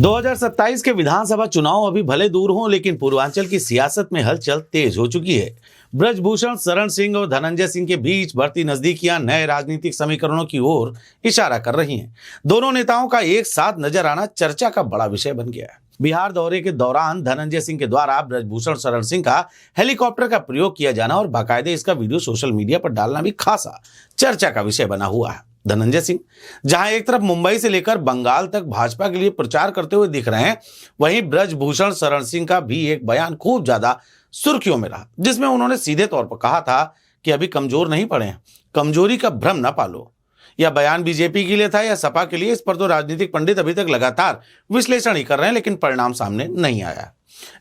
2027 के विधानसभा चुनाव अभी भले दूर हों, लेकिन पूर्वांचल की सियासत में हलचल तेज हो चुकी है। ब्रजभूषण शरण सिंह और धनंजय सिंह के बीच बढ़ती नजदीकियां नए राजनीतिक समीकरणों की ओर इशारा कर रही हैं। दोनों नेताओं का एक साथ नजर आना चर्चा का बड़ा विषय बन गया है। बिहार दौरे के दौरान धनंजय सिंह के द्वारा ब्रजभूषण शरण सिंह का हेलीकॉप्टर का प्रयोग किया जाना और बाकायदे इसका वीडियो सोशल मीडिया पर डालना भी खासा चर्चा का विषय बना हुआ है। धनंजय सिंह जहां एक तरफ मुंबई से लेकर बंगाल तक भाजपा के लिए प्रचार करते हुए दिख रहे हैं, वहीं ब्रजभूषण शरण सिंह का भी एक बयान खूब ज्यादा सुर्खियों में रहा, जिसमें उन्होंने सीधे तौर पर कहा था कि अभी कमजोर नहीं पड़े हैं, कमजोरी का भ्रम न पालो। यह बयान बीजेपी के लिए था या सपा के लिए, इस पर तो राजनीतिक पंडित अभी तक लगातार विश्लेषण ही कर रहे हैं, लेकिन परिणाम सामने नहीं आया।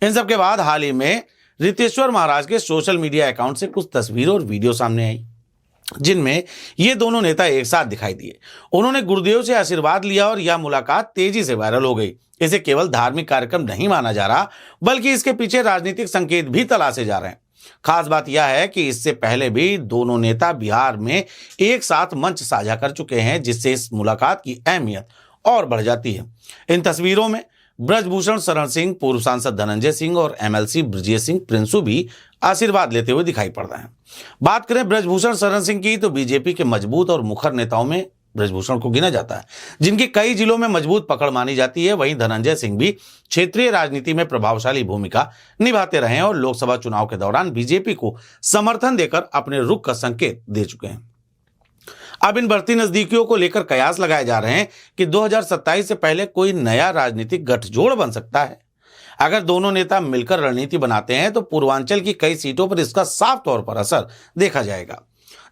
इन सबके बाद हाल ही में रितेश्वर महाराज के सोशल मीडिया अकाउंट से कुछ तस्वीरें और वीडियो सामने आई, जिनमें ये दोनों नेता एक साथ दिखाई दिए। उन्होंने गुरुदेव से आशीर्वाद लिया और यह मुलाकात तेजी से वायरल हो गई। इसे केवल धार्मिक कार्यक्रम नहीं माना जा रहा, बल्कि इसके पीछे राजनीतिक संकेत भी तलाशे जा रहे हैं। खास बात यह है कि इससे पहले भी दोनों नेता बिहार में एक साथ मंच साझा कर चुके हैं, जिससे इस मुलाकात की अहमियत और बढ़ जाती है। इन तस्वीरों में ब्रजभूषण शरण सिंह, पूर्व सांसद धनंजय सिंह और एमएलसी ब्रजेश सिंह प्रिंसू भी आशीर्वाद लेते हुए दिखाई पड़ रहे हैं। बात करें ब्रजभूषण शरण सिंह की, तो बीजेपी के मजबूत और मुखर नेताओं में ब्रजभूषण को गिना जाता है, जिनकी कई जिलों में मजबूत पकड़ मानी जाती है। वहीं धनंजय सिंह भी क्षेत्रीय राजनीति में प्रभावशाली भूमिका निभाते रहे हैं और लोकसभा चुनाव के दौरान बीजेपी को समर्थन देकर अपने रुख का संकेत दे चुके हैं। अब इन बढ़ती नजदीकियों को लेकर कयास लगाए जा रहे हैं कि 2027 से पहले कोई नया राजनीतिक गठजोड़ बन सकता है। अगर दोनों नेता मिलकर रणनीति बनाते हैं तो पूर्वांचल की कई सीटों पर इसका साफ तौर पर असर देखा जाएगा।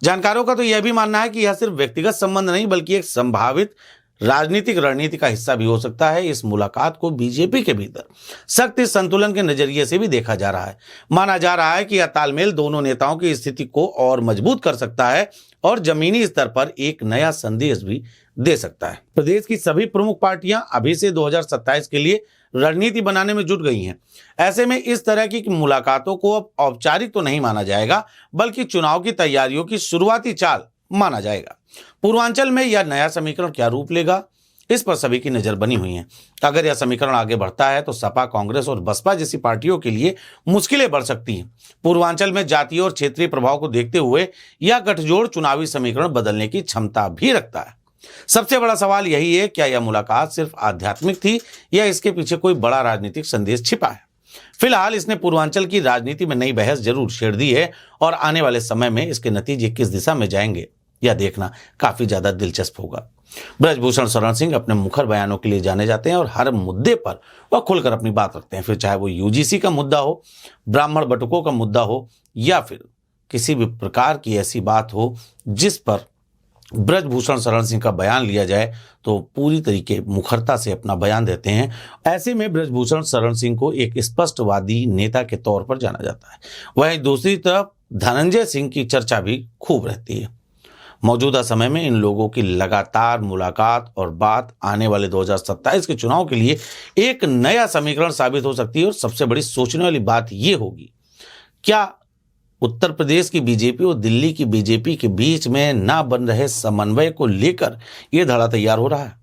जानकारोों का तो यह भी मानना है कि यह सिर्फ व्यक्तिगत संबंध नहीं, बल्कि एक संभावित राजनीतिक रणनीति का हिस्सा भी हो सकता है। इस मुलाकात को बीजेपी के भीतर शक्ति संतुलन के नजरिए से भी देखा जा रहा है। माना जा रहा है कि यह तालमेल दोनों नेताओं की स्थिति को और मजबूत कर सकता है और जमीनी स्तर पर एक नया संदेश भी दे सकता है। प्रदेश की सभी प्रमुख पार्टियां अभी से 2027 के लिए रणनीति बनाने में जुट गई हैं। ऐसे में इस तरह की मुलाकातों को अब औपचारिक तो नहीं माना जाएगा, बल्कि चुनाव की तैयारियों की शुरुआती चाल माना जाएगा। पूर्वांचल में यह नया समीकरण क्या रूप लेगा, इस पर सभी की नजर बनी हुई है। अगर यह समीकरण आगे बढ़ता है तो सपा, कांग्रेस और बसपा जैसी पार्टियों के लिए मुश्किलें बढ़ सकती हैं। पूर्वांचल में जातीय और क्षेत्रीय प्रभाव को देखते हुए यह गठजोड़ चुनावी समीकरण बदलने की क्षमता भी रखता है। सबसे बड़ा सवाल यही है, क्या यह मुलाकात सिर्फ आध्यात्मिक थी या इसके पीछे कोई बड़ा राजनीतिक संदेश छिपा है। फिलहाल इसने पूर्वांचल की राजनीति में नई बहस जरूर छेड़ दी है और आने वाले समय में इसके नतीजे किस दिशा में जाएंगे यह देखना काफी ज्यादा दिलचस्प होगा। ब्रजभूषण शरण सिंह अपने मुखर बयानों के लिए जाने जाते हैं और हर मुद्दे पर वह खुलकर अपनी बात रखते हैं, फिर चाहे वो यूजीसी का मुद्दा हो, ब्राह्मण बटुकों का मुद्दा हो या फिर किसी भी प्रकार की ऐसी बात हो जिस पर ब्रजभूषण शरण सिंह का बयान लिया जाए, तो पूरी तरीके मुखरता से अपना बयान देते हैं। ऐसे में ब्रजभूषण शरण सिंह को एक स्पष्टवादी नेता के तौर पर जाना जाता है। वहीं दूसरी तरफ धनंजय सिंह की चर्चा भी खूब रहती है। मौजूदा समय में इन लोगों की लगातार मुलाकात और बात आने वाले 2027 के चुनाव के लिए एक नया समीकरण साबित हो सकती है। और सबसे बड़ी सोचने वाली बात यह होगी, क्या उत्तर प्रदेश की बीजेपी और दिल्ली की बीजेपी के बीच में ना बन रहे समन्वय को लेकर यह धड़ा तैयार हो रहा है।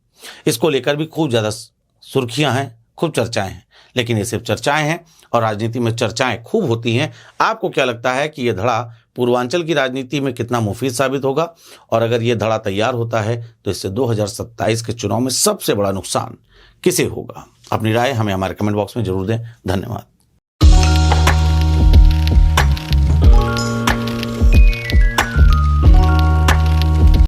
इसको लेकर भी खूब ज्यादा सुर्खियां हैं, खूब चर्चाएं हैं, लेकिन ये सिर्फ चर्चाएं हैं और राजनीति में चर्चाएं खूब होती हैं। आपको क्या लगता है कि यह धड़ा पूर्वांचल की राजनीति में कितना मुफीद साबित होगा, और अगर यह धड़ा तैयार होता है तो इससे 2027 के चुनाव में सबसे बड़ा नुकसान किसे होगा? अपनी राय हमें हमारे कमेंट बॉक्स में जरूर दें। धन्यवाद।